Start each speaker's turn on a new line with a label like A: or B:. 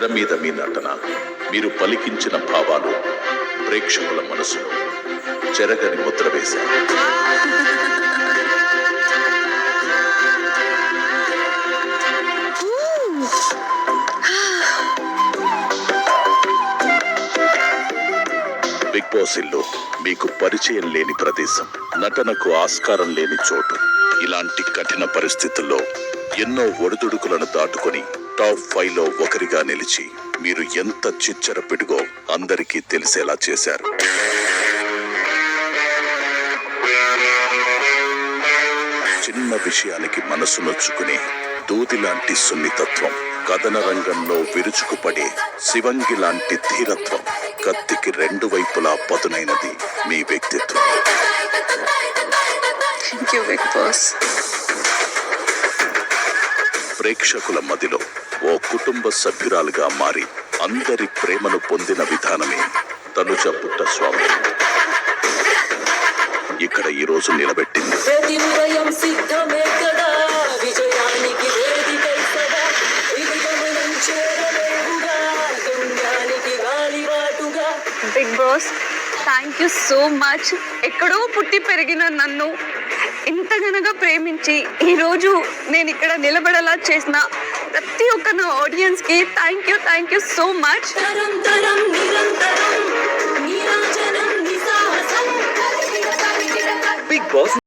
A: తెర మీద మీ నటన, మీరు పలికించిన భావాలు ప్రేక్షకుల మనసులో చెరగని ముద్ర వేశారు. బిగ్ బాస్ ఇల్లు మీకు పరిచయం లేని ప్రదేశం, నటనకు ఆస్కారం లేని చోటు. ఇలాంటి కఠిన పరిస్థితుల్లో ఎన్నో ఒడిదుడుకులను దాటుకొని టాప్ 5లో ఒకరిగా నిలిచి మీరు ఎంత చిచ్చర పిడుగో అందరికీ తెలిసేలా చేశారు. చిన్న విషయానికి మనసు నొచ్చుకునే దూది లాంటి సున్నితత్వం, కథన రంగంలో విరుచుకుపడే శివంగి లాంటి ధీరత్వం, కత్తికి 2 వైపులా పదునైనది మీ వ్యక్తిత్వం. ప్రేక్షకుల మదిలో ఓ కుటుంబ సభ్యురాలుగా మారి అందరి ప్రేమను పొందిన విధానమే తనుజ పుట్టస్వామి ఇక్కడ ఈరోజు నిలబెట్టింది.
B: Bigg Boss, thank you so much. ఎక్కడో పుట్టి పెరిగిన నన్ను ఇంతగనగా ప్రేమించి ఈరోజు నేను ఇక్కడ నిలబడేలా చేసిన ప్రతి ఒక్క నా ఆడియన్స్కి thank you so much.
C: Bigg boss